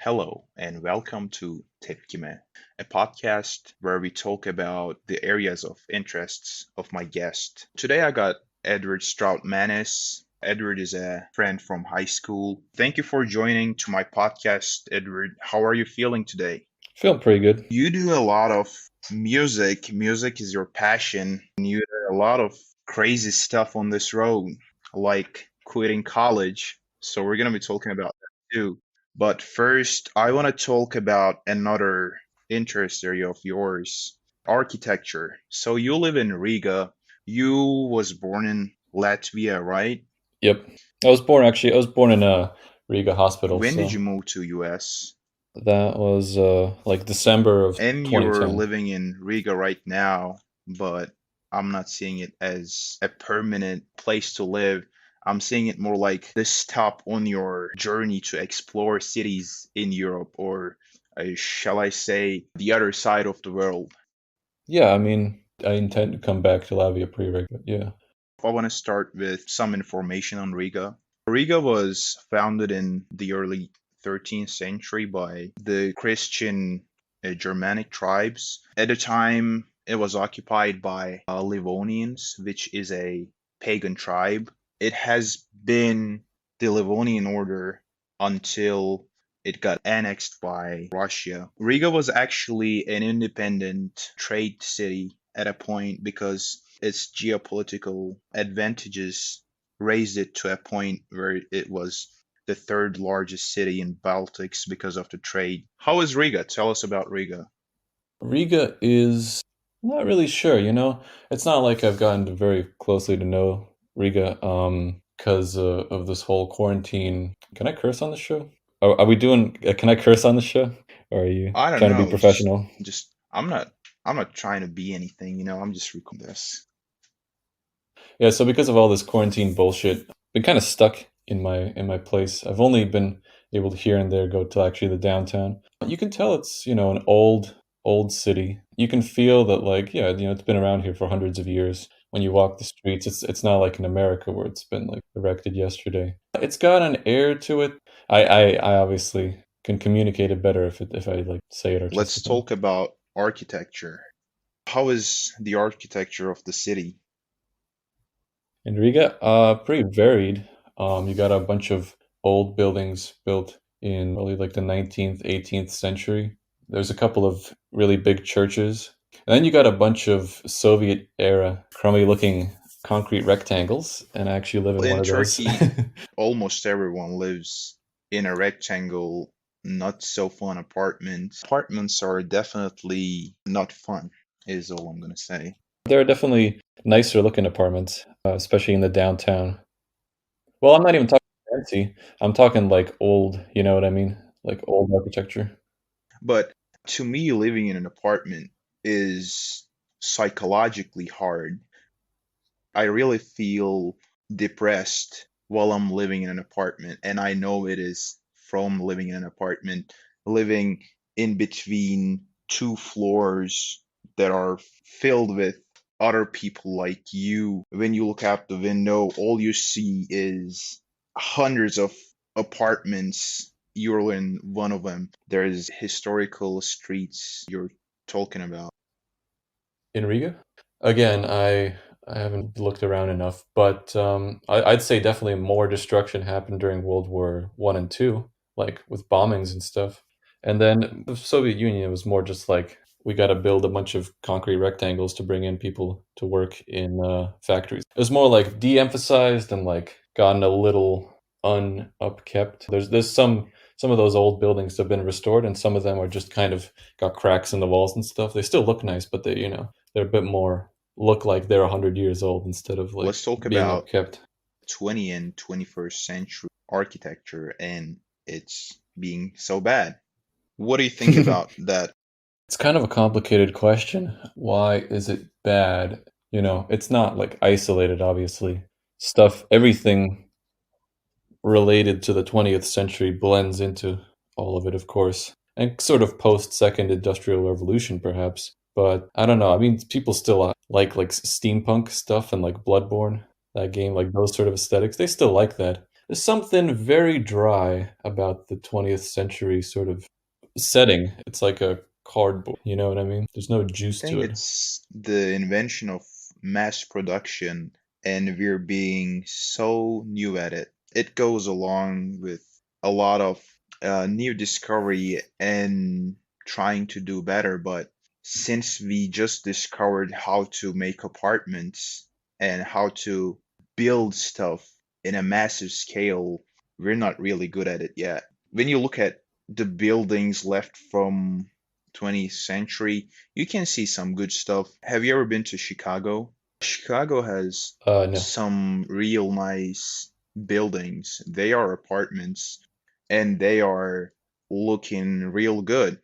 Hello, and welcome to Tepkime, a podcast where we talk about the areas of interests of my guest. Today I got Edward Stroutmanis. Edward is a friend from high school. Thank you for joining to my podcast, Edward. How are you feeling today? Feeling pretty good. You do a lot of music. Music is your passion. And you do a lot of crazy stuff on this road, like quitting college. So we're going to be talking about that too. But first, I want to talk about another interest area of yours, architecture. So you live in Riga. You was born in Latvia, right? Yep. I was born in Riga Hospital, When did you so move to US? that was like December of And you're 2010. living in Riga right now, but I'm not seeing it as a permanent place to live. I'm seeing it more like this stop on your journey to explore cities in Europe, or shall I say, the other side of the world. Yeah, I mean, I intend to come back to Latvia pretty regular. Yeah. I want to start with some information on Riga. Riga was founded in the early 13th century by the Christian Germanic tribes. At the time, it was occupied by Livonians, which is a pagan tribe. It has been the Livonian order until it got annexed by Russia. Riga was actually an independent trade city at a point because its geopolitical advantages raised it to a point where it was the third largest city in Baltics because of the trade. How is Riga? Tell us about Riga. Riga is not really sure, you know. It's not like I've gotten to very closely to know Riga because of this whole quarantine. Can I curse on the show? Are we doing can I curse on the show? Or are you I don't trying to be know, just professional? just I'm not trying to be anything, I'm just recording this. Yeah, so because of all this quarantine bullshit, I've been kind of stuck in my place. I've only been able to here and there go to actually the downtown. You can tell it's, an old city. You can feel that like, yeah, it's been around here for hundreds of years. When you walk the streets, it's not like in America where it's been like erected yesterday. It's got an air to it. I obviously can communicate it better if I like say it Let's artistically. talk about architecture. How is the architecture of the city? In Riga, pretty varied. You got a bunch of old buildings built in probably like the 19th, 18th century. There's a couple of really big churches. And then you got a bunch of Soviet era crummy looking concrete rectangles, and I actually live in one In of those. Turkey, almost everyone lives in a rectangle, not so fun apartment. Apartments are definitely not fun, is all I'm gonna say. There are definitely nicer looking apartments, especially in the downtown. Well, I'm not even talking fancy. I'm talking like old, you know what I mean? Like old architecture. But to me, living in an apartment is psychologically hard. I really feel depressed while I'm living in an apartment, and I know it is from living in an apartment, living in between two floors that are filled with other people like you. When you look out the window, all you see is hundreds of apartments. You're in one of them. There's historical streets you're talking about. In Riga? Again, I haven't looked around enough, but I'd say definitely more destruction happened during World War One and Two, like with bombings and stuff. And then the Soviet Union was more just like we got to build a bunch of concrete rectangles to bring in people to work in factories. It was more like de-emphasized and like gotten a little unupkept. There's some of those old buildings that have been restored, and some of them are just kind of got cracks in the walls and stuff. They still look nice, but they're a bit more look like they're 100 years old instead of Let's like talk being about upkept. 20th and 21st century architecture and it's being so bad. What do you think about that? It's kind of a complicated question. Why is it bad? It's not like isolated, obviously. Everything related to the 20th century blends into all of it, of course, and sort of post Second Industrial Revolution, perhaps. But I don't know. I mean, people still like steampunk stuff and like Bloodborne, that game, like those sort of aesthetics. They still like that. There's something very dry about the 20th century sort of setting. It's like a cardboard, you know what I mean? There's no I juice to think it. it's the invention of mass production, and we're being so new at it. It goes along with a lot of new discovery and trying to do better, but since we just discovered how to make apartments and how to build stuff in a massive scale, we're not really good at it yet. When you look at the buildings left from 20th century, you can see some good stuff. Have you ever been to Chicago? Chicago has No. some real nice buildings. They are apartments and they are looking real good.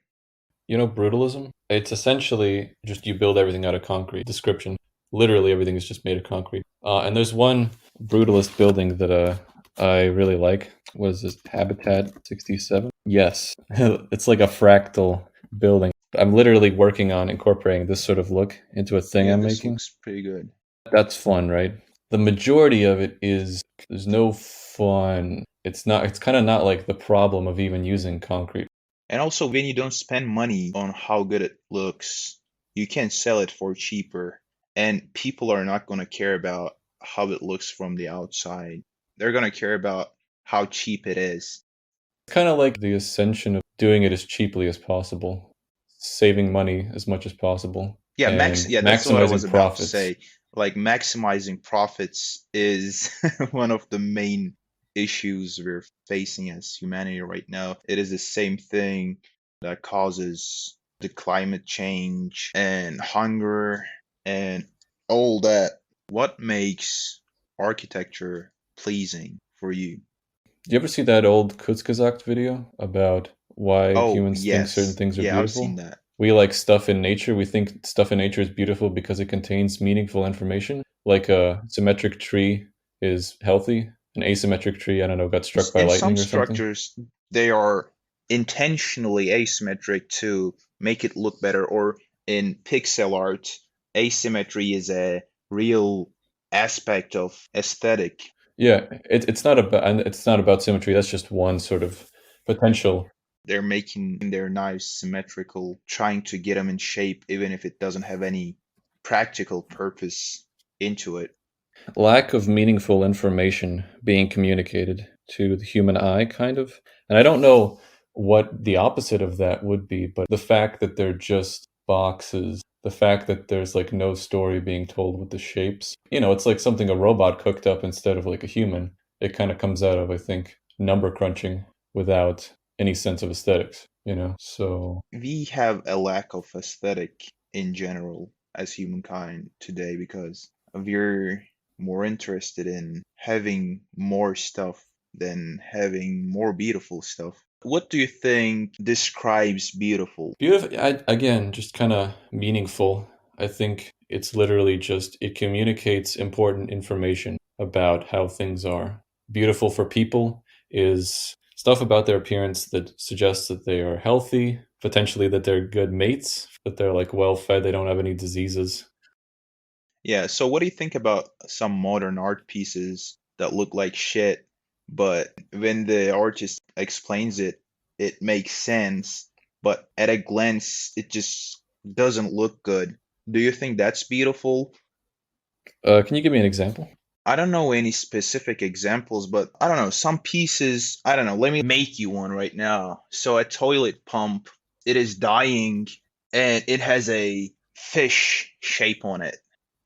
You know, brutalism? It's essentially just you build everything out of concrete. Description. Literally everything is just made of concrete. And there's one brutalist building that I really like. What is this? Habitat 67? Yes. It's like a fractal building. I'm literally working on incorporating this sort of look into a thing Yeah, I'm this making. looks pretty good. That's fun, right? The majority of it is there's no fun. It's kind of not like the problem of even using concrete. And also, when you don't spend money on how good it looks, you can sell it for cheaper. And people are not going to care about how it looks from the outside. They're going to care about how cheap it is. It's kind of like the ascension of doing it as cheaply as possible, saving money as much as possible, and Yeah, that's what I was maximizing about to profits. say. Like maximizing profits is one of the main issues we're facing as humanity right now. It is the same thing that causes the climate change and hunger and all that. What makes architecture pleasing for you? Do you ever see that old Kurzgesagt video about why Oh, humans think certain yes. things are Yeah, I've seen beautiful? that. We like stuff in nature. We think stuff in nature is beautiful because it contains meaningful information. Like a symmetric tree is healthy. An asymmetric tree, I don't know, got struck by In some lightning or something. structures, they are intentionally asymmetric to make it look better, or in pixel art, asymmetry is a real aspect of aesthetic. Yeah, it's not about symmetry. That's just one sort of potential. They're making their knives symmetrical, trying to get them in shape, even if it doesn't have any practical purpose into it. Lack of meaningful information being communicated to the human eye, kind of. And I don't know what the opposite of that would be, but the fact that they're just boxes, the fact that there's like no story being told with the shapes, it's like something a robot cooked up instead of like a human. It kind of comes out of, I think, number crunching without any sense of aesthetics, So We have a lack of aesthetic in general as humankind today because we're more interested in having more stuff than having more beautiful stuff. What do you think describes beautiful? beautiful, again, just kind of meaningful. I think it's literally just it communicates important information about how things are. Beautiful for people is stuff about their appearance that suggests that they are healthy, potentially that they're good mates, that they're like well fed, they don't have any diseases. Yeah, so what do you think about some modern art pieces that look like shit, but when the artist explains it, it makes sense, but at a glance, it just doesn't look good. Do you think that's beautiful? Can you give me an example? I don't know any specific examples, but I don't know, some pieces, I don't know, let me make you one right now. So a toilet pump, it is dying and it has a fish shape on it.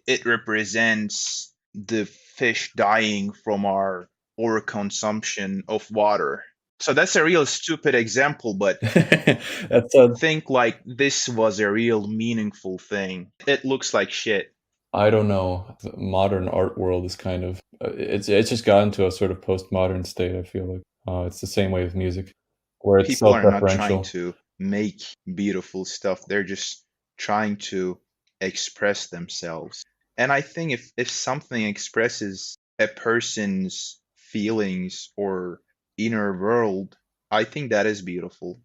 It represents the fish dying from our overconsumption of water. So that's a real stupid example, but That's a think like this was a real meaningful thing. It looks like shit. I don't know. The modern art world is kind of it's just gotten to a sort of postmodern state. I feel like it's the same way with music, where it's People are not trying self-referential. to make beautiful stuff. They're just trying to express themselves. And I think if something expresses a person's feelings or inner world, I think that is beautiful.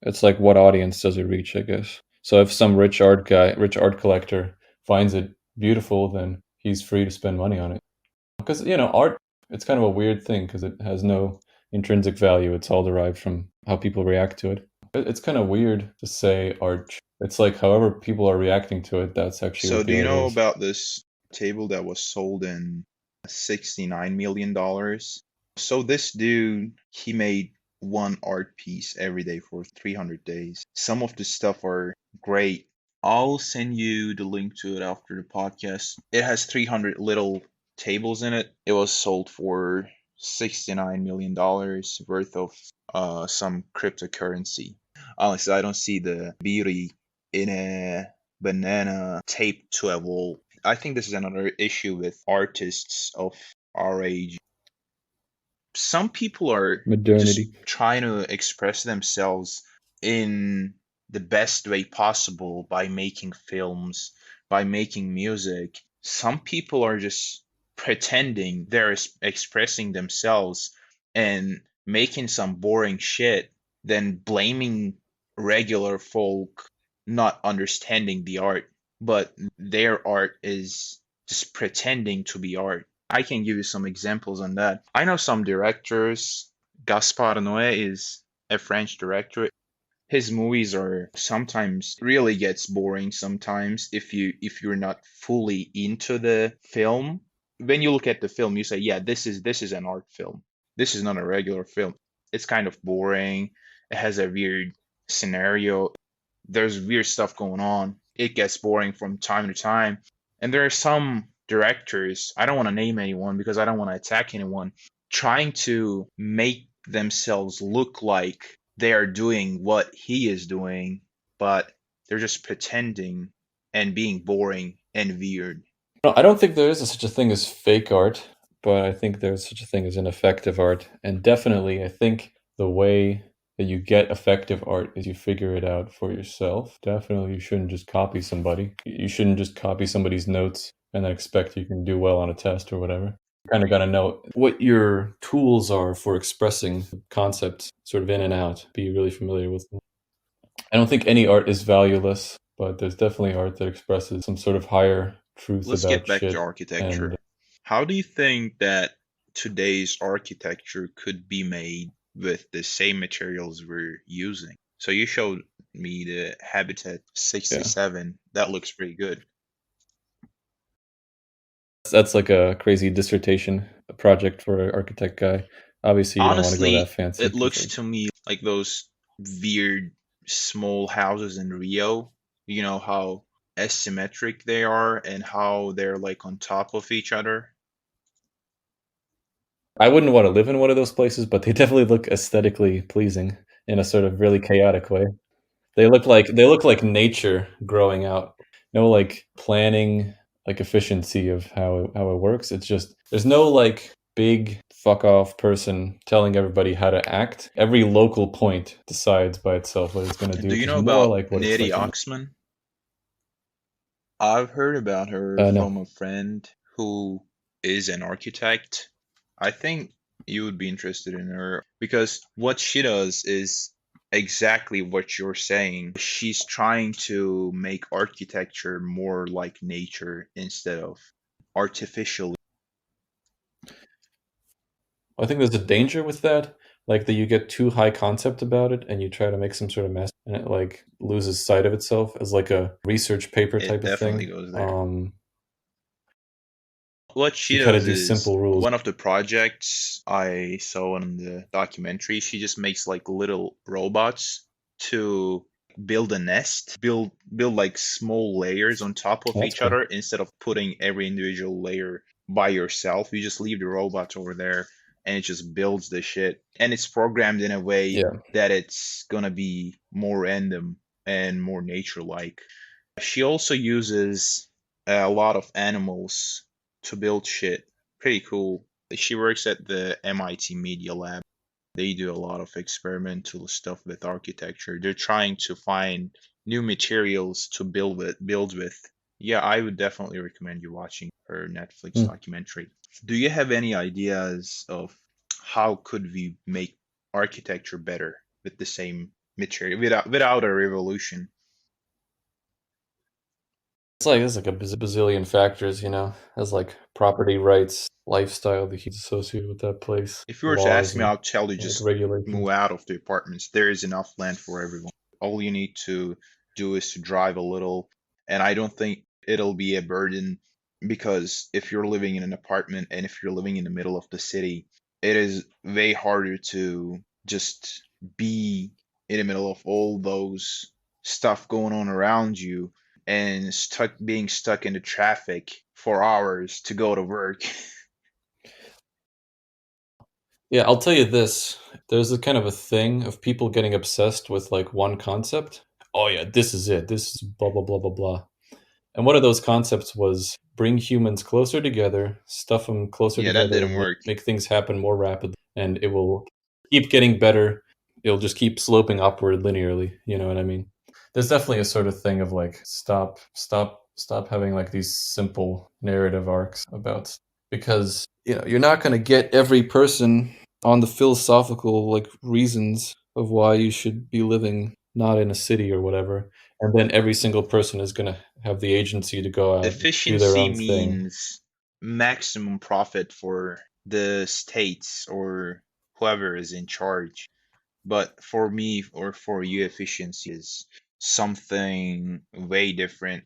It's like what audience does it reach, I guess. So if some rich art collector finds it beautiful, then he's free to spend money on it. Because art. It's kind of a weird thing because it has no intrinsic value. It's all derived from how people react to it. It's kind of weird to say art. It's like however people are reacting to it, that's actually So what do the you art know is. about this table that was sold in $69 million? So this dude, he made one art piece every day for 300 days. Some of the stuff are great. I'll send you the link to it after the podcast. It has 300 little tables in it. It was sold for $69 million worth of some cryptocurrency. Honestly, I don't see the beauty in a banana taped to a wall. I think this is another issue with artists of our age. Some people are just Modernity. trying to express themselves in the best way possible by making films, by making music. Some people are just pretending they're expressing themselves and making some boring shit, then blaming regular folk not understanding the art, but their art is just pretending to be art. I can give you some examples on that. I know some directors. Gaspar Noé is a French director. His movies are sometimes really gets boring sometimes if you're not fully into the film. When you look at the film, you say, "Yeah, this is an art film. This is not a regular film." It's kind of boring. It has a weird scenario. There's weird stuff going on. It gets boring from time to time. And there are some directors, I don't want to name anyone because I don't want to attack anyone, trying to make themselves look like they are doing what he is doing, but they're just pretending and being boring and weird. No, I don't think there is such a thing as fake art, but I think there's such a thing as ineffective art. And definitely, I think the way that you get effective art is you figure it out for yourself. Definitely, you shouldn't just copy somebody. You shouldn't just copy somebody's notes and then expect you can do well on a test or whatever. You kind of got to know what your tools are for expressing concepts sort of in and out. Be really familiar with them. I don't think any art is valueless, but there's definitely art that expresses some sort of higher truth Let's get about back to shit. And architecture. How do you think that today's architecture could be made with the same materials we're using? So you showed me the Habitat yeah, 67. That looks pretty good. that's like a crazy dissertation project for an architect guy. Obviously, you don't want to go that Honestly, fancy it because looks like to me like those weird small houses in Rio. You know how asymmetric they are and how they're like on top of each other. I wouldn't want to live in one of those places, but they definitely look aesthetically pleasing in a sort of really chaotic way. They look like nature growing out. No like planning, like efficiency of how it works. It's just there's no like big fuck off person telling everybody how to act. Every local point decides by itself what it's going to do, Do you which is know more about like what it's Neri like in Oxman? I've heard about her no. from a friend who is an architect. I think you would be interested in her because what she does is exactly what you're saying. She's trying to make architecture more like nature instead of artificial. I think there's a danger with that, like that you get too high concept about it and you try to make some sort of mess and it like loses sight of itself as like a research paper It type of definitely thing. goes there. What she You gotta does do is simple rules. one of the projects I saw in the documentary, she just makes like little robots to build a nest, build like small layers on top of That's each cool. other instead of putting every individual layer by yourself. You just leave the robots over there and it just builds the shit. And it's programmed in a way Yeah. that it's gonna be more random and more nature-like. She also uses a lot of animals to build shit. Pretty cool. She works at the MIT Media Lab. They do a lot of experimental stuff with architecture. They're trying to find new materials to build with. Yeah, I would definitely recommend you watching her Netflix Hmm. documentary. Do you have any ideas of how could we make architecture better with the same material without a revolution? It's like a bazillion factors, you know. There's like property rights, lifestyle that he's associated with that place, If you were to laws ask me, and I'll tell you like just regulations. move out of the apartments. There is enough land for everyone. All you need to do is to drive a little, and I don't think it'll be a burden because if you're living in an apartment and if you're living in the middle of the city, it is way harder to just be in the middle of all those stuff going on around you and being stuck in the traffic for hours to go to work. Yeah, I'll tell you this. There's a kind of a thing of people getting obsessed with like one concept. Oh yeah, this is it. This is blah blah blah blah blah. And one of those concepts was bring humans closer together, stuff them closer Yeah, that together, didn't and work. make things happen more rapidly. And it will keep getting better. It'll just keep sloping upward linearly. You know what I mean? There's definitely a sort of thing of like stop having like these simple narrative arcs about because you know you're not going to get every person on the philosophical like reasons of why you should be living not in a city or whatever, and then every single person is going to have the agency to go out and do their Efficiency own thing. means maximum profit for the states or whoever is in charge. But for me or for you, efficiency is something way different,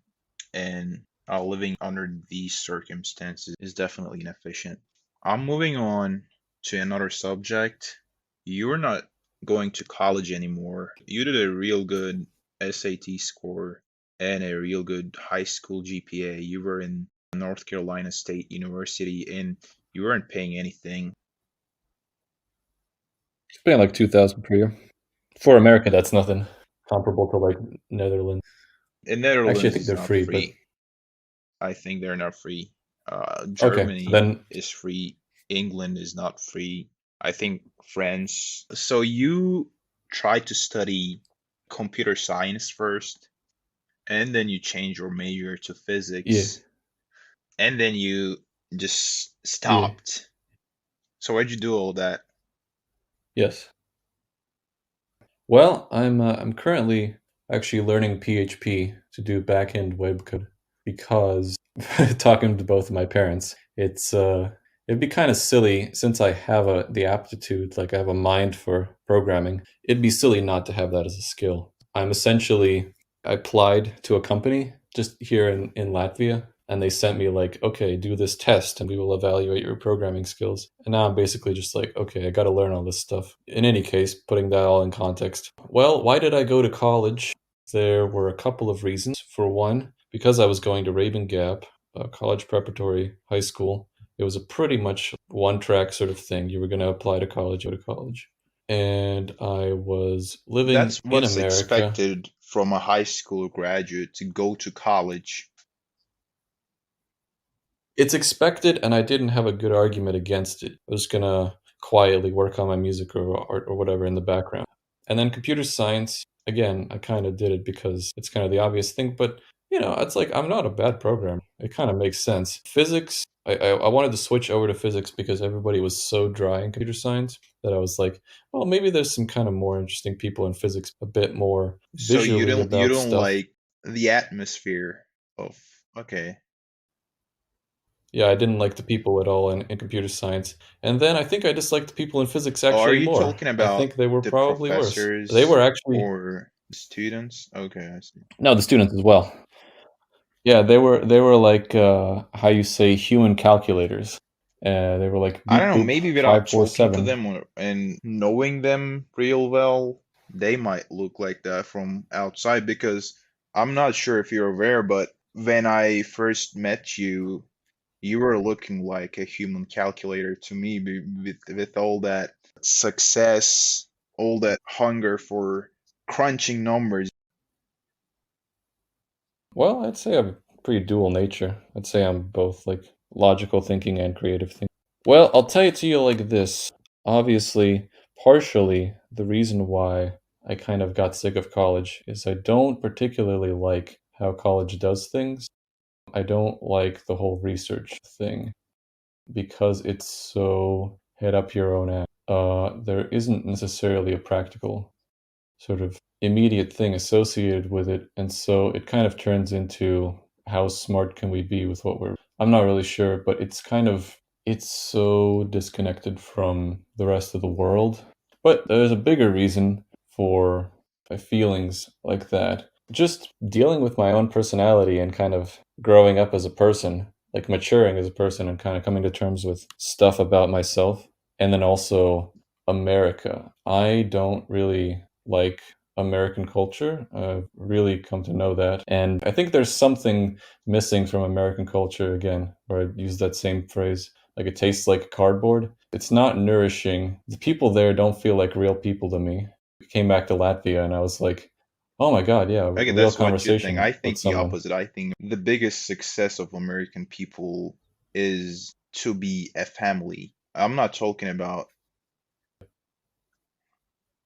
and living under these circumstances is definitely inefficient. I'm moving on to another subject. You're not going to college anymore. You did a real good SAT score and a real good high school GPA. You were in North Carolina State University and you weren't paying anything. It's paying like 2,000 per year for America. That's nothing comparable to like Netherlands. And Actually, I Netherlands think is they're not free, but free. I think they're not free. okay. Germany Then is free. England is not free. I think France. So you try to study computer science first, and then you change your major to yeah, physics, and then you just yeah, stopped. So why'd you do all that? yes. Well, I'm currently actually learning PHP to do backend web code because talking to both of my parents, it'd be kind of silly since I have the aptitude, like I have a mind for programming. It'd be silly not to have that as a skill. I applied to a company just here in Latvia, and they sent me like, okay, do this test and we will evaluate your programming skills. And now I'm basically just like, okay, I got to learn all this stuff. In any case, putting that all in context. Well, why did I go to college? There were a couple of reasons. For one, because I was going to Raven Gap, college preparatory high school. It was a pretty much one track sort of thing. You were going to apply to college, go to college. And I was living That's in what's America. expected from a high school graduate to go to college. It's expected, and I didn't have a good argument against it. I was gonna quietly work on my music or art or whatever in the background. And then computer science, again, I kind of did it because it's kind of the obvious thing, but you know, it's like I'm not a bad programmer. It kind of makes sense. Physics, I wanted to switch over to physics because everybody was so dry in computer science that I was like, well, maybe there's some kind of more interesting people in physics, a bit more So you visually don't you about don't stuff. like the atmosphere of okay. Yeah, I didn't like the people at all in computer science. And then I think I disliked the people in physics Are actually you more. talking I about think they were the probably worse. They were professors actually, or the students? Okay, I see. no, the students as well. Yeah, they were like how you say human calculators. They were like I don't beep know, boop maybe without talking to 547. them and knowing them real well, they might look like that from outside because I'm not sure if you're aware, but when I first met you, you were looking like a human calculator to me with all that success, all that hunger for crunching numbers. Well, I'd say I'm pretty dual nature. I'd say I'm both like logical thinking and creative thinking. Well, I'll tell it to you like this. Obviously, partially, the reason why I kind of got sick of college is I don't particularly like how college does things. I don't like the whole research thing because it's so head up your own ass. There isn't necessarily a practical sort of immediate thing associated with it, and so it kind of turns into how smart can we be with what we're. I'm not really sure, but it's so disconnected from the rest of the world. But there's a bigger reason for my feelings like that. Just dealing with my own personality and kind of growing up as a person, like maturing as a person and kind of coming to terms with stuff about myself. And then also America. I don't really like American culture. I've really come to know that. And I think there's something missing from American culture again, where I use that same phrase, like it tastes like cardboard. It's not nourishing. The people there don't feel like real people to me. I came back to Latvia and I was like, oh my God, yeah, Okay, real that's what you think. conversation I with think the someone. opposite. I think the biggest success of American people is to be a family. I'm not talking about.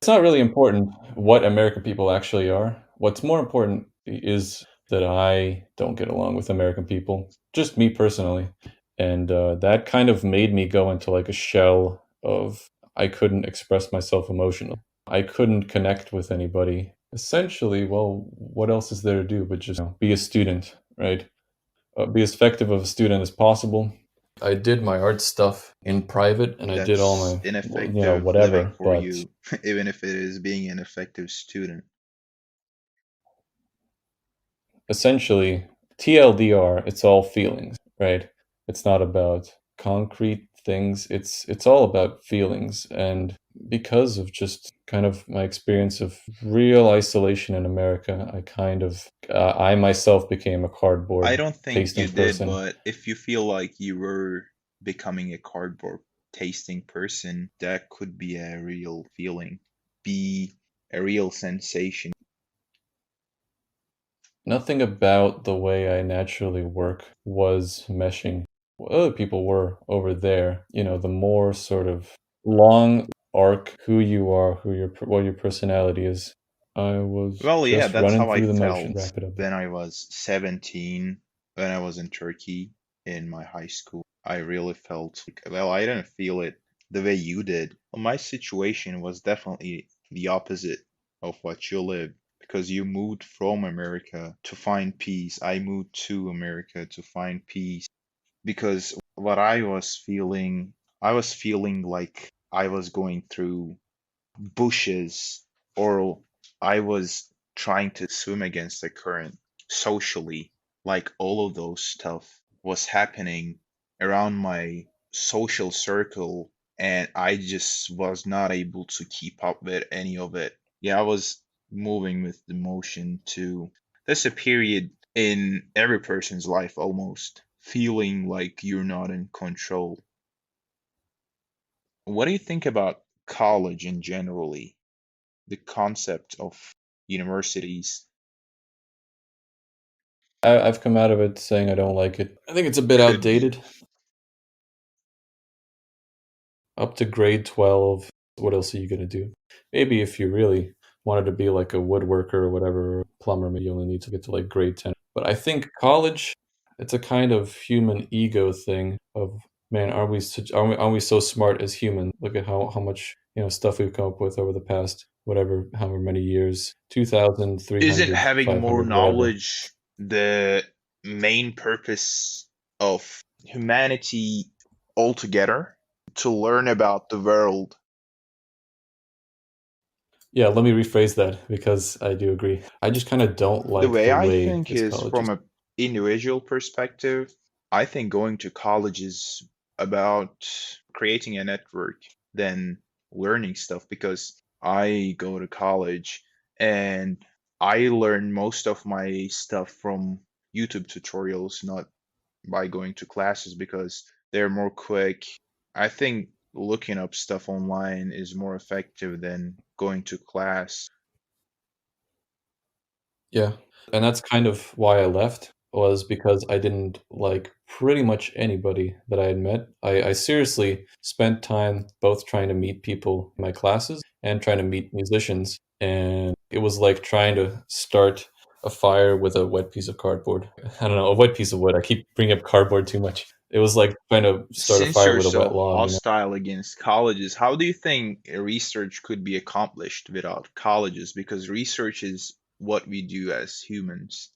It's not really important what American people actually are. What's more important is that I don't get along with American people, just me personally. And that kind of made me go into like a shell of I couldn't express myself emotionally. I couldn't connect with anybody. Essentially, well, what else is there to do but just be a student, right? Be as effective of a student as possible. I did my art stuff in private and I did all That's my, ineffective living whatever, for but you, even if it is being an effective student. essentially TLDR, it's all feelings, right? It's not about concrete things. It's all about feelings. And because of just kind of my experience of real isolation in America, I myself became a I cardboard don't think you tasting did, person. but if you feel like you were becoming a cardboard tasting person, that could be a real feeling, be a real sensation. Nothing about the way I naturally work was meshing what other people were over there. The more sort of long arc who you are, what your personality is. I was Well, yeah, just that's running how I through the motions. felt Wrap it up. when I was 17, when I was in Turkey in my high school. I really felt like, well, I didn't feel it the way you did. Well, my situation was definitely the opposite of what you lived because you moved from America to find peace. I moved to America to find peace because what I was feeling like I was going through bushes, or I was trying to swim against the current socially. Like all of those stuff was happening around my social circle, and I just was not able to keep up with any of it. Yeah, I was moving with the motion too. There's a period in every person's life almost feeling like you're not in control. What do you think about college in generally? The concept of universities I've come out of it saying I don't like it. I think it's a bit could be. outdated. Up to grade 12, what else are you going to do? Maybe if you really wanted to be like a woodworker or whatever, or plumber, maybe you only need to get to like grade 10. But I think college, it's a kind of human ego thing of, man, are we so smart as humans? Look at how much, stuff we've come up with over the past, whatever, however many years, 2,000, Isn't 300, having more 500, whatever. knowledge the main purpose of humanity altogether? To learn about the world. Yeah, let me rephrase that because I do agree. I just kind of don't The like way the I way think this is college is. from a individual perspective, I think going to college is about creating a network than learning stuff because I go to college and I learn most of my stuff from YouTube tutorials, not by going to classes because they're more quick. I think looking up stuff online is more effective than going to class. Yeah. And that's kind of why I left, was because I didn't like pretty much anybody that I had met. I seriously spent time both trying to meet people in my classes and trying to meet musicians. And it was like trying to start a fire with a wet piece of cardboard. I don't know, a wet piece of wood. I keep bringing up cardboard too much. It was like trying to start a Since fire you're with a so wet log. hostile against colleges, how do you think research could be accomplished without colleges? Because research is what we do as humans.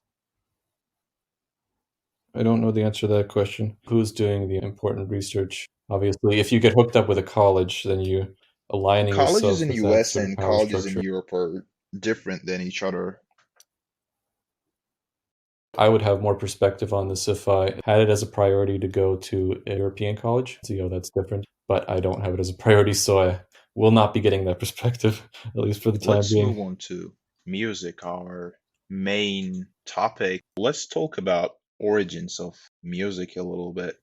I don't know the answer to that question. Who's doing the important research? Obviously, if you get hooked up with a college, then you aligning Colleges yourself in with that US sort of and power colleges in structure. Europe are different than each other. I would have more perspective on this if I had it as a priority to go to a European college. See how that's different, but I don't have it as a priority, so I will not be getting that perspective, at least for the time Let's being. move on to music, our main topic. Let's talk about origins of music a little bit.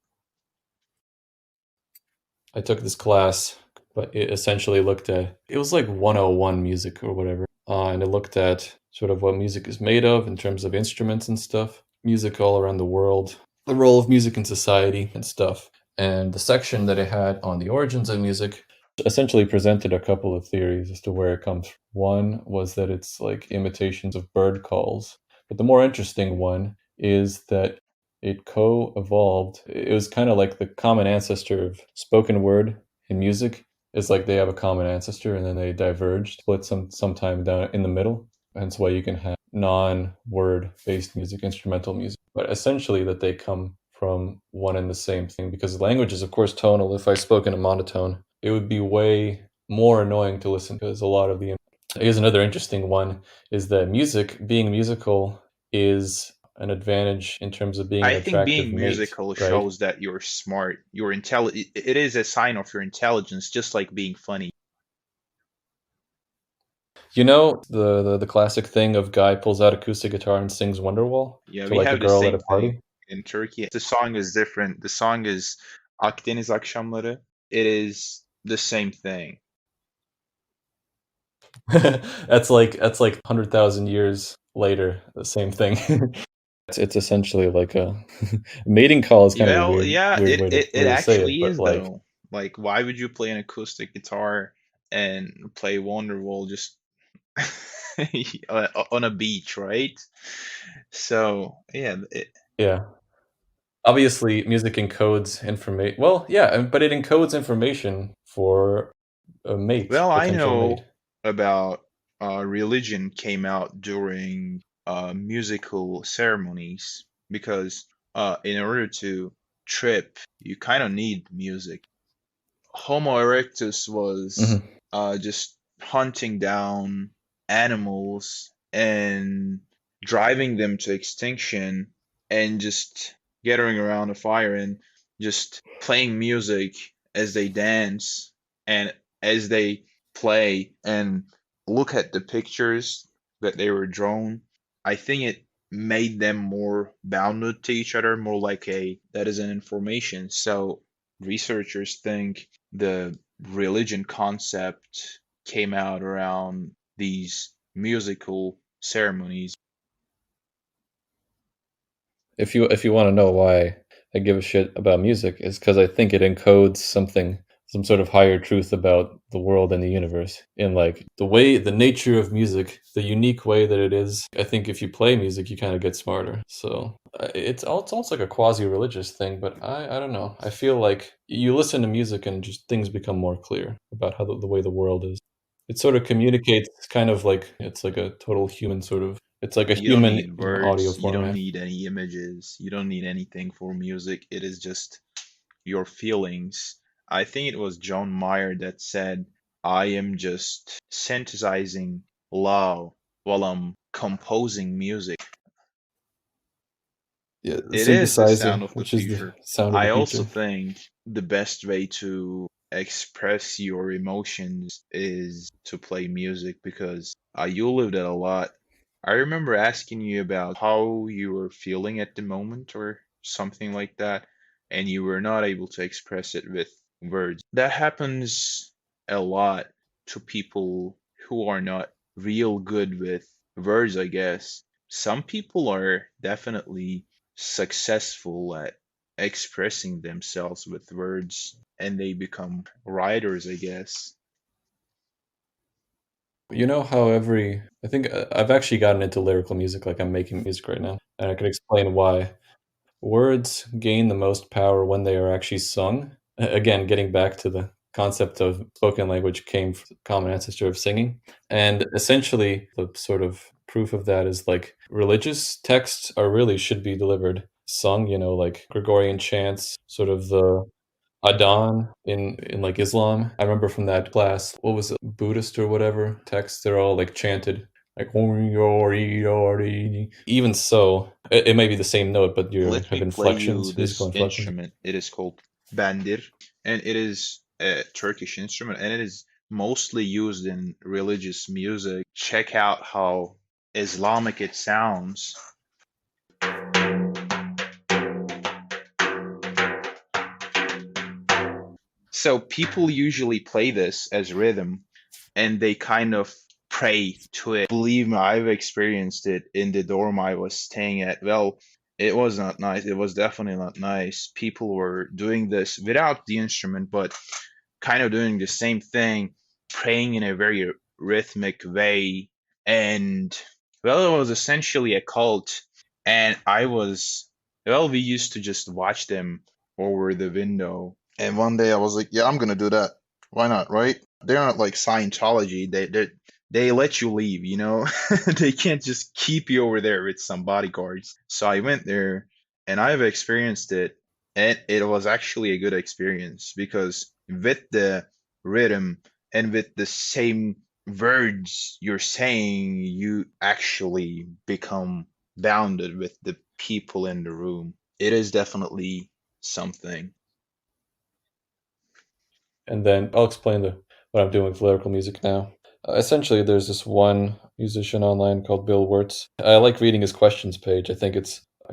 I took this class, but it essentially looked at it was like 101 music or whatever, and it looked at sort of what music is made of in terms of instruments and stuff, music all around the world, the role of music in society and stuff. And the section that it had on the origins of music essentially presented a couple of theories as to where it comes from. One was that it's like imitations of bird calls, but the more interesting one is that it co-evolved. It was kind of like the common ancestor of spoken word in music. Is like they have a common ancestor and then they diverged, split sometime down in the middle. Hence why you can have non-word based music, instrumental music. But essentially that they come from one and the same thing because language is of course tonal. If I spoke in a monotone, it would be way more annoying to listen because a lot of the here's another interesting one is that music being musical is an advantage in terms of being an I think attractive being mate, musical right? shows that you're smart, you're intelligent. It is a sign of your intelligence, just like being funny. You know the classic thing of guy pulls out acoustic guitar and sings Wonderwall Yeah, to we like a have the girl at same a thing party. in Turkey. The song is different. The song is Akdeniz Akşamları. It is the same thing. That's like 100,000 years later, the same thing. It's essentially like a mating call is kind of a Well, yeah, weird it way to say it, actually but is like though. Like, why would you play an acoustic guitar and play Wonderwall just on a beach, right? So, yeah, yeah. Obviously, music encodes information. Well, yeah, but it encodes information for a mate, well, I potential mate. know about religion came out during musical ceremonies because in order to trip, you kind of need music. Homo erectus was Hmm. just hunting down animals and driving them to extinction and just gathering around a fire and just playing music as they dance and as they play and look at the pictures that they were drawn. I think it made them more bounded to each other, more like a that is an information. So researchers think the religion concept came out around these musical ceremonies. If you want to know why I give a shit about music, is because I think it encodes something, some sort of higher truth about the world and the universe in like the way, the nature of music, the unique way that it is. I think if you play music, you kind of get smarter. So it's almost like a quasi-religious thing, but I don't know. I feel like you listen to music and just things become more clear about how the way the world is. It sort of communicates kind of like it's like a total human sort of it's like a You don't human, need audio words, you don't format. need any images, you don't need anything for music. It is just your feelings. I think it was John Mayer that said, I am just synthesizing love while I'm composing music. Yeah, the It is the synthesizer, sound of the which is the future. sound of the I also future. think the best way to express your emotions is to play music because you lived it a lot. I remember asking you about how you were feeling at the moment or something like that, and you were not able to express it with words. That happens a lot to people who are not real good with words, I guess. Some people are definitely successful at expressing themselves with words and they become writers, I guess. You know how I think I've actually gotten into lyrical music, like I'm making music right now, and I could explain why. Words gain the most power when they are actually sung. Again, getting back to the concept of spoken language came from the common ancestor of singing. And essentially, the sort of proof of that is like religious texts are really should be delivered sung, like Gregorian chants, sort of the Adhan in like Islam. I remember from that class, what was it, Buddhist or whatever text, they're all like chanted like even so, it may be the same note, but you Let have me play you inflections, musical this inflections. instrument. It is called bandir, and it is a Turkish instrument, and it is mostly used in religious music. Check out how Islamic it sounds. So people usually play this as rhythm, and they kind of pray to it. Believe me, I've experienced it in the dorm I was staying at. Well, it was not nice. It was definitely not nice. People were doing this without the instrument, but kind of doing the same thing, praying in a very rhythmic way. And, well, it was essentially a cult. And we used to just watch them over the window. And one day I was like, yeah, I'm gonna do that. Why not, right? They're not like Scientology. They let you leave, you know? They can't just keep you over there with some bodyguards. So I went there and I've experienced it, and it was actually a good experience because with the rhythm and with the same words you're saying, you actually become bounded with the people in the room. It is definitely something. And then I'll explain what I'm doing with lyrical music now. Essentially, there's this one musician online called Bill Wirtz. I like reading his questions page. I think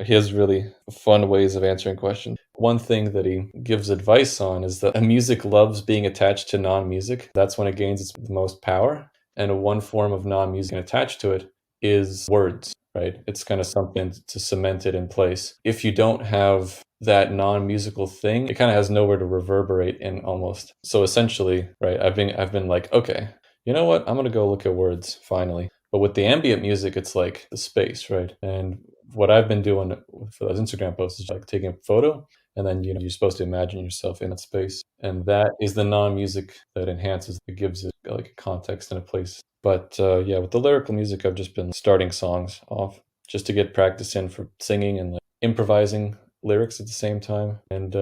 he has really fun ways of answering questions. One thing that he gives advice on is that a music loves being attached to non-music. That's when it gains its most power. And one form of non-music attached to it is words, right? It's kind of something to cement it in place. If you don't have that non-musical thing, it kind of has nowhere to reverberate in almost. So essentially, right, I've been like, okay, you know what? I'm gonna go look at words finally. But with the ambient music, it's like the space, right? And what I've been doing for those Instagram posts is like taking a photo, and then you're supposed to imagine yourself in that space, and that is the non-music that enhances, it gives it like a context and a place. But yeah, with the lyrical music, I've just been starting songs off just to get practice in for singing and like improvising lyrics at the same time. And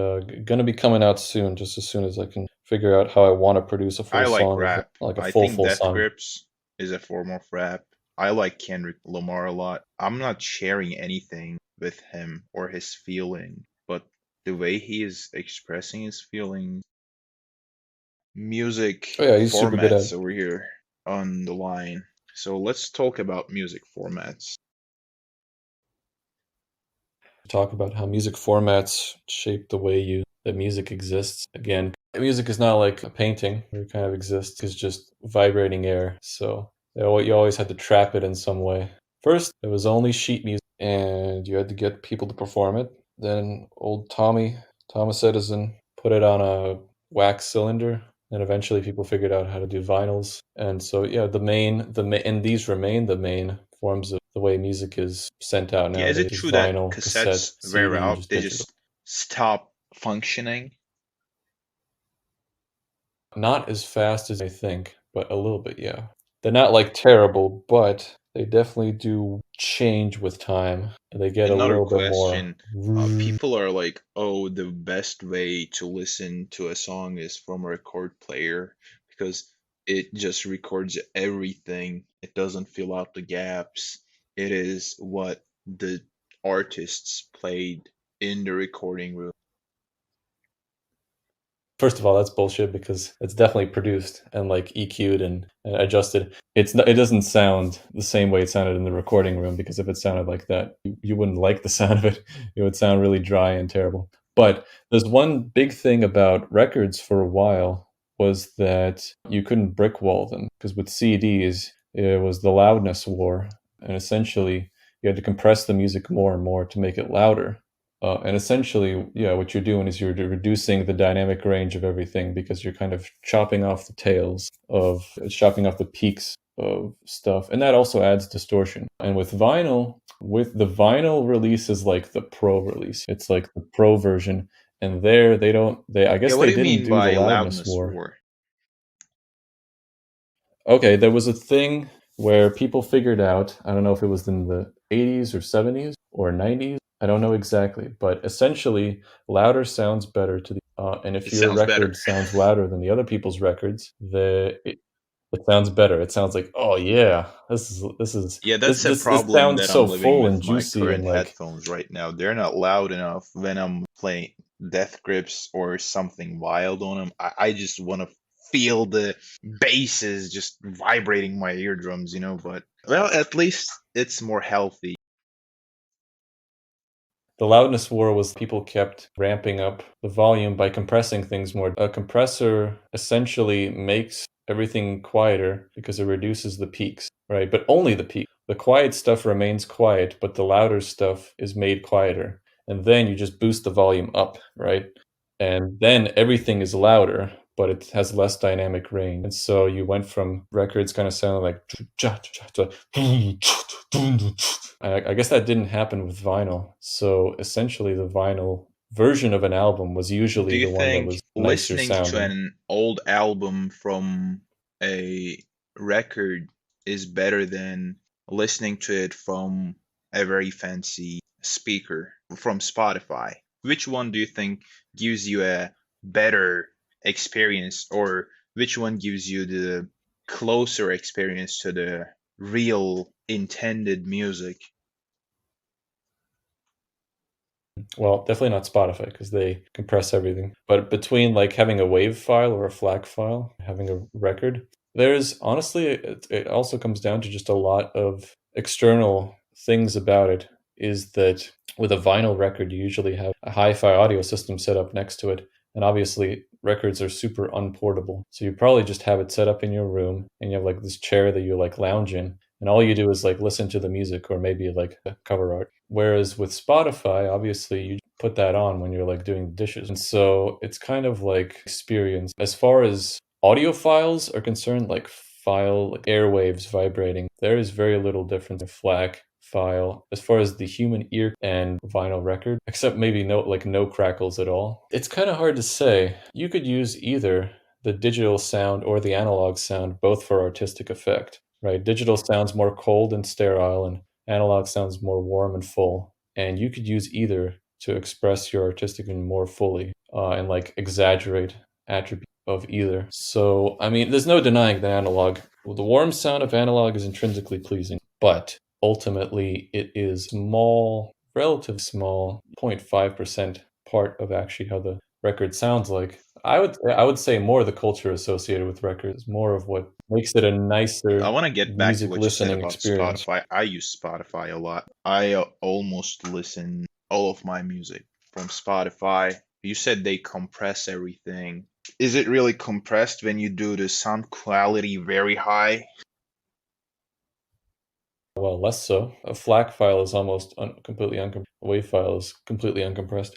gonna be coming out soon, just as soon as I can figure out how I want to produce a full I like song of rap. like a I full think full Death song. Grips is a form of rap. I like Kendrick Lamar a lot. I'm not sharing anything with him or his feeling, but the way he is expressing his feelings, music Oh yeah, he's super good formats at over here on the line. So let's talk about music formats. talk about how music formats shape the way that music exists. Again, music is not like a painting. It kind of exists. It's just vibrating air. So you always had to trap it in some way. First, it was only sheet music, and you had to get people to perform it. Then old Thomas Edison, put it on a wax cylinder, and eventually people figured out how to do vinyls. And so yeah, and these remain the main forms of the way music is sent out Yeah, is nowadays: it is true that vinyl, cassette, cassettes wear CD, out? just They digital. just stop functioning? Not as fast as I think, but a little bit, yeah. They're not like terrible, but they definitely do change with time. They get a Another little bit more. question. People are like, oh, the best way to listen to a song is from a record player because it just records everything. It doesn't fill out the gaps. It is what the artists played in the recording room. First of all, that's bullshit because it's definitely produced and like EQ'd and adjusted. It doesn't sound the same way it sounded in the recording room, because if it sounded like that, you wouldn't like the sound of it. It would sound really dry and terrible. But there's one big thing about records for a while, was that you couldn't brick wall them, because with CDs it was the loudness war, and essentially you had to compress the music more and more to make it louder. And essentially, yeah, what you're doing is you're reducing the dynamic range of everything, because you're kind of chopping off the tails of chopping off the peaks of stuff, and that also adds distortion. And with the vinyl release is like the pro release. It's like the pro version, and there they don't. They I Yeah, guess what they do you didn't mean do the by loudness loudness war. war? Okay, there was a thing where people figured out, I don't know if it was in the 80s or 70s or 90s, I don't know exactly, but essentially, louder sounds better to the and It if your sounds better. record sounds louder than the other people's records, it sounds better. It sounds like, "Oh, yeah, Yeah, that's a this problem sounds that so I'm living full and with my juicy and, current like." headphones right now. They're not loud enough when I'm playing Death Grips or something wild on them. I just want to feel the basses just vibrating my eardrums, but well, at least it's more healthy. The loudness war was people kept ramping up the volume by compressing things more. A compressor essentially makes everything quieter because it reduces the peaks, right? But only the peak. The quiet stuff remains quiet, but the louder stuff is made quieter. And then you just boost the volume up, right? And then everything is louder, but it has less dynamic range. And so you went from records kind of sounding like I guess that didn't happen with vinyl. So essentially, the vinyl version of an album was Do usually you the one that think was nicer listening to sounding. an old album from a record is better than listening to it from a very fancy speaker from Spotify? Which one do you think gives you a better experience, or which one gives you the closer experience to the real intended music? Well, definitely not Spotify because they compress everything. But between like having a WAV file or a FLAC file, having a record, there's honestly, it also comes down to just a lot of external things about it. Is that with a vinyl record, you usually have a hi fi audio system set up next to it. And obviously, records are super unportable. So you probably just have it set up in your room and you have like this chair that you like lounge in. And all you do is like listen to the music or maybe like a cover art. Whereas with Spotify, obviously you put that on when you're like doing the dishes. And so it's kind of like experience. As far as audio files are concerned, like file like airwaves vibrating, there is very little difference in FLAC file as far as the human ear and vinyl record, except maybe no crackles at all. It's kind of hard to say. You could use either the digital sound or the analog sound both for artistic effect, right? Digital sounds more cold and sterile and analog sounds more warm and full. And you could use either to express your artistic and more fully and like exaggerate attributes of either. So, I mean, there's no denying that analog, well, the warm sound of analog is intrinsically pleasing, but ultimately it is small, relatively small, 0.5% part of actually how the record sounds like. I would say more of the culture associated with records, more of what makes it a I nicer want to get back to music what you said listening about experience. Spotify. I use Spotify a lot. I almost listen all of my music from Spotify. You said they compress everything. Is it really compressed when you do the sound quality very high? Well, less so. A FLAC file is almost completely uncompressed. A WAV file is completely uncompressed.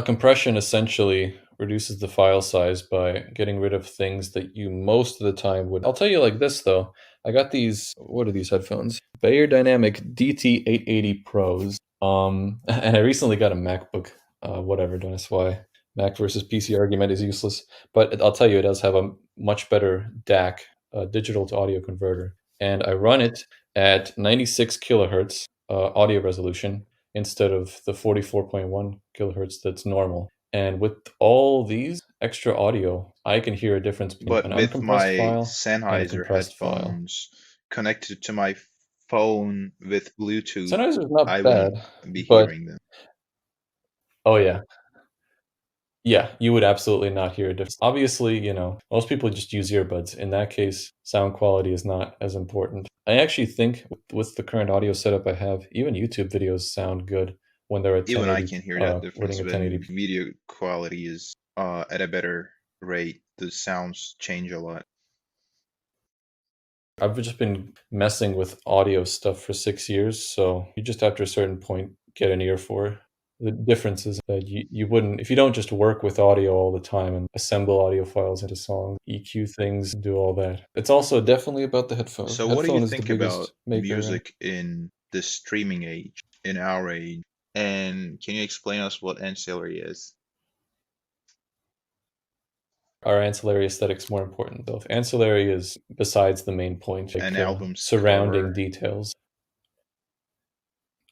Compression essentially reduces the file size by getting rid of things that you most of the time would. I'll tell you like this though. I got these. What are these headphones? Bayer Dynamic DT880 Pros. And I recently got a MacBook. Whatever, don't ask why. Mac versus PC argument is useless. But I'll tell you, it does have a much better DAC, digital to audio converter, and I run it at 96 kilohertz audio resolution instead of the 44.1 kilohertz that's normal. And with all these extra audio, I can hear a difference between But an with uncompressed my file and a Sennheiser compressed file. headphones connected to my phone with Bluetooth, Sennheiser is not I bad, won't be but hearing them. oh yeah, yeah, you would absolutely not hear a difference. Obviously, most people just use earbuds. In that case, sound quality is not as important. I actually think with the current audio setup I have, even YouTube videos sound good when they're at Even I 1080, can hear that running difference at when 1080p. video quality is at a better rate. The sounds change a lot. I've just been messing with audio stuff for 6 years, so you just after a certain point get an ear for it. The difference is that you wouldn't, if you don't just work with audio all the time and assemble audio files into songs, EQ things, do all that. It's also definitely about the headphone. So, what do you Headphone is the think about biggest maker, right? music in the streaming age, in our age? And can you explain us what ancillary is? Are ancillary aesthetics more important though? If ancillary is besides the main point, like An album's surrounding cover. details.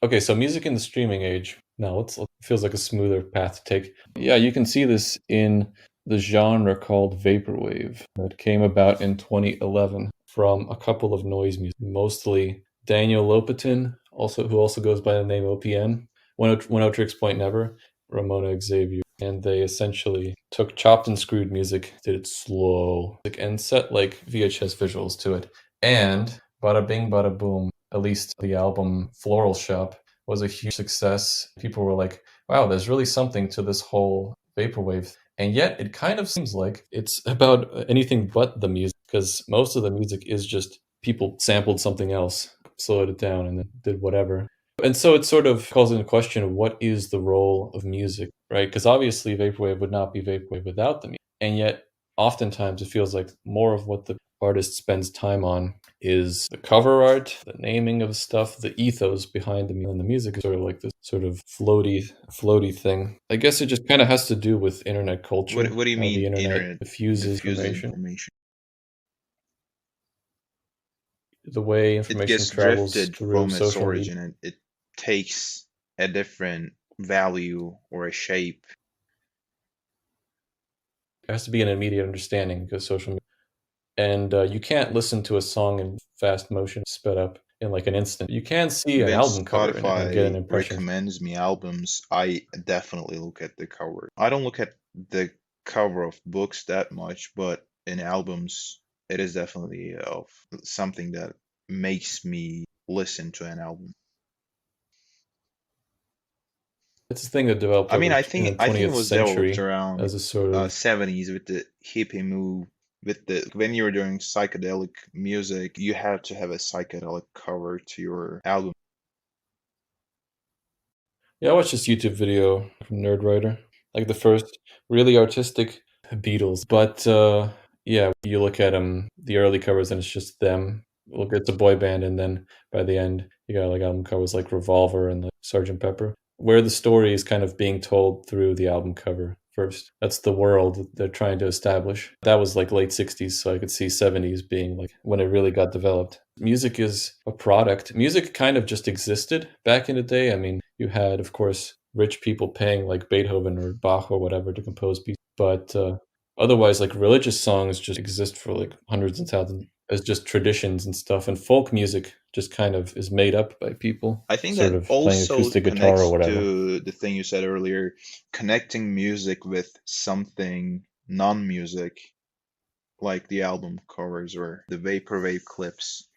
Okay, so music in the streaming age, No, it feels like a smoother path to take. Yeah, you can see this in the genre called vaporwave that came about in 2011 from a couple of noise music, mostly Daniel Lopatin, who also goes by the name OPN, One O Tricks Point Never, Ramona Xavier, and they essentially took chopped and screwed music, did it slow, and set like VHS visuals to it. And bada bing, bada boom, at least the album Floral Shop was a huge success. People were like, wow, there's really something to this whole vaporwave. And yet it kind of seems like it's about anything but the music, because most of the music is just people sampled something else, slowed it down, and then did whatever. And so it sort of calls into question what is the role of music, right? Because obviously vaporwave would not be vaporwave without the music. And yet oftentimes it feels like more of what the artist spends time on is the cover art, the naming of stuff, the ethos behind and the music is sort of like this sort of floaty thing. I guess it just kind of has to do with internet culture, What do you how the mean internet internet diffuses diffuses information, information? the way It information gets travels drifted through from its social media. origin and it takes a different value or a shape. It has to be an immediate understanding because social media, and you can't listen to a song in fast motion sped up in like an instant. You can see an When album cover and get an Spotify impression. recommends me albums, I definitely look at the cover. I don't look at the cover of books that much, but in albums, it is definitely of something that makes me listen to an album. It's a thing that developed I mean, over in the I think it 20th was developed century around as a sort of 70s with the hippie move. With the when you were doing psychedelic music, you had to have a psychedelic cover to your album. yeah. I watched this YouTube video from Nerdwriter, like the first really artistic Beatles. But yeah, you look at them, the early covers, and it's just them. Look at the boy band, and then by the end, you got like album covers like Revolver and like Sergeant Pepper, where the story is kind of being told through the album cover first. That's the world that they're trying to establish. That was like late 60s, so I could see 70s being like when it really got developed. Music is a product. Music kind of just existed back in the day. I mean, you had, of course, rich people paying like Beethoven or Bach or whatever to compose pieces, but otherwise, like religious songs just exist for like hundreds and thousands as just traditions and stuff. And folk music just kind of is made up by people I think sort that of playing also acoustic guitar or connects whatever. to the thing you said earlier, connecting music with something non-music, like the album covers or the vaporwave clips.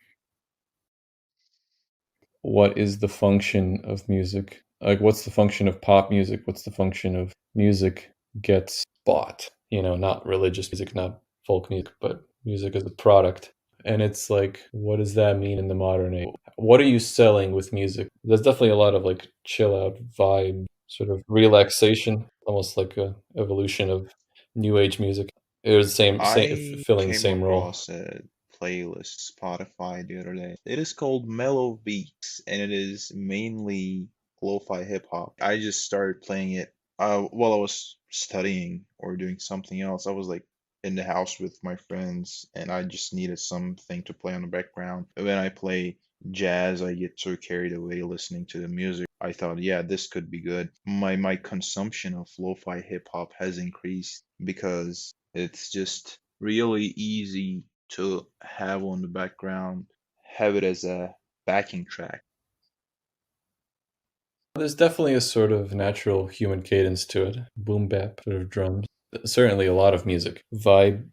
What is the function of music? Like, what's the function of pop music? What's the function of music gets bought? Not religious music, not folk music, but music as a product. And it's like, what does that mean in the modern age? What are you selling with music? There's definitely a lot of like chill out vibe, sort of relaxation, almost like a evolution of new age music. It was the same I filling the came same role. across a playlist Spotify the other day. It is called Mellow Beats and it is mainly lo-fi hip hop. I just started playing it while I was studying or doing something else. I was like in the house with my friends and I just needed something to play on the background. When I play jazz, I get so carried away listening to the music. I thought, yeah, this could be good. My consumption of lo-fi hip hop has increased because it's just really easy to have on the background, have it as a backing track. There's definitely a sort of natural human cadence to it. Boom bap sort of drums. Certainly a lot of music. Vibe.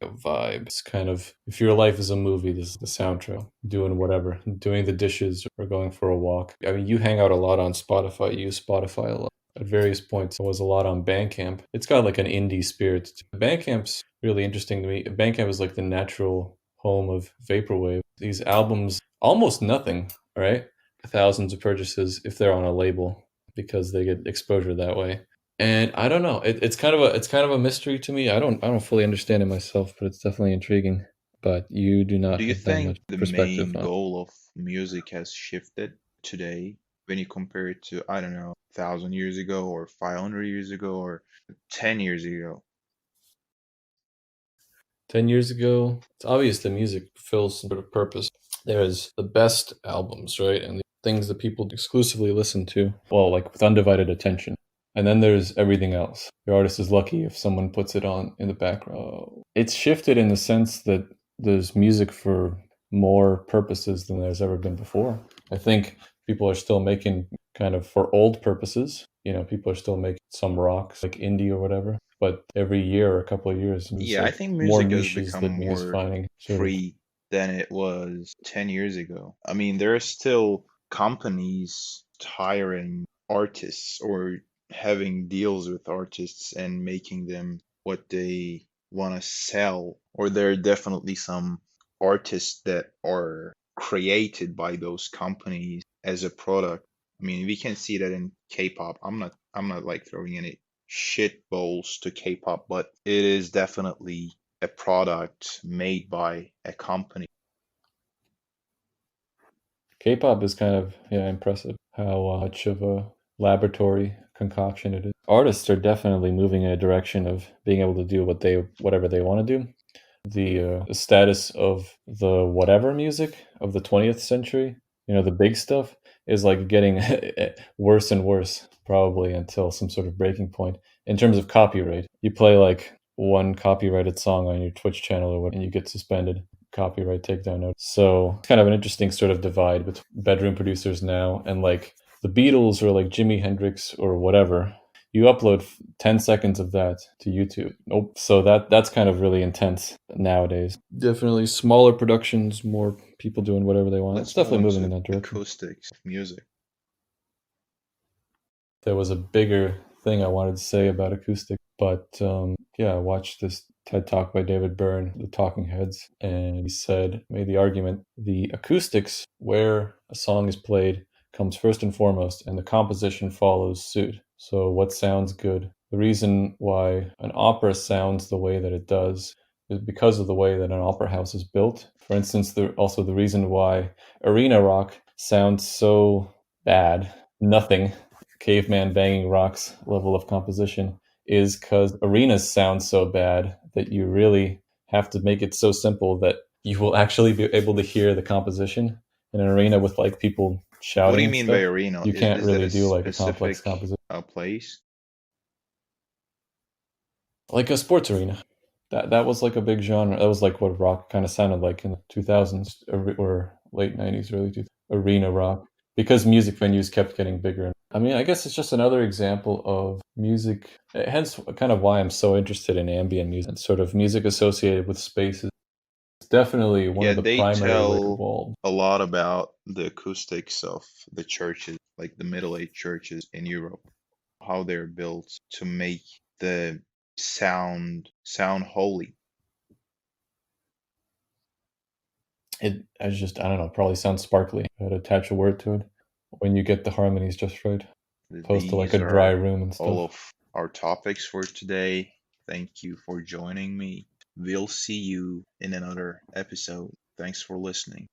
It's kind of if your life is a movie, this is the soundtrack. Doing whatever. Doing the dishes or going for a walk. I mean you hang out a lot on Spotify, you use Spotify a lot. At various points, I was a lot on Bandcamp. It's got like an indie spirit. Bandcamp's really interesting to me. Bandcamp is like the natural home of vaporwave. These albums, almost nothing, right? Thousands of purchases if they're on a label because they get exposure that way. And I don't know. It's kind of a mystery to me. I don't fully understand it myself, but it's definitely intriguing. But you do not Do you have that think much the perspective main on. goal of music has shifted today when you compare it to, I don't know, 1,000 years ago or 500 years ago or 10 years ago? 10 years ago, it's obvious the music fulfills some sort of purpose. There's the best albums, right? And things that people exclusively listen to, well, like with undivided attention. And then there's everything else. The artist is lucky if someone puts it on in the background. It's shifted in the sense that there's music for more purposes than there's ever been before. I think people are still making kind of for old purposes. You know, people are still making some rocks like indie or whatever. But every year or a couple of years, there's Yeah, I like think more music has niches become that is more finding sort of. free than it was 10 years ago. I mean, there are still companies hiring artists or having deals with artists and making them what they want to sell. Or there are definitely some artists that are created by those companies as a product. I mean, we can see that in K-pop. I'm not like throwing any shit bowls to K-pop, but it is definitely a product made by a company. K-pop is kind of, yeah, impressive how much of a laboratory concoction it is. Artists are definitely moving in a direction of being able to do whatever they want to do. The status of the whatever music of the 20th century, the big stuff, is like getting worse and worse, probably until some sort of breaking point in terms of copyright. You play like one copyrighted song on your Twitch channel or what, and you get suspended. Copyright takedown notice. So it's kind of an interesting sort of divide between bedroom producers now and like the Beatles or like Jimi Hendrix or whatever. You upload 10 seconds of that to YouTube. Nope. So that's kind of really intense nowadays. Definitely smaller productions, more people doing whatever they want. It's Let's move definitely on moving in to that direction. acoustics of music. There was a bigger thing I wanted to say about acoustic, but yeah, I watched this TED Talk by David Byrne, the Talking Heads, and he made the argument the acoustics where a song is played comes first and foremost, and the composition follows suit. So, what sounds good? The reason why an opera sounds the way that it does is because of the way that an opera house is built. For instance, also the reason why arena rock sounds so bad, nothing, caveman banging rocks level of composition, is because arenas sound so bad that you really have to make it so simple that you will actually be able to hear the composition in an arena with like people What do shouting you and mean by stuff. arena? You can't Is that really a do like a complex specific composition place? like a sports arena. That was like a big genre. That was like what rock kind of sounded like in the 2000s or late 90s, early 2000s. Arena rock, because music venues kept getting bigger. I mean, I guess it's just another example of music. Hence, kind of why I'm so interested in ambient music and sort of music associated with spaces. It's definitely one Yeah, of the they primary like tell bulbs. a lot about the acoustics of the churches, like the Middle Age churches in Europe, how they're built to make the sound holy. I don't know, probably sounds sparkly. I'd attach a word to it when you get the harmonies just right, opposed to like These a dry are room and all stuff. of our topics for today. Thank you for joining me. We'll see you in another episode. Thanks for listening.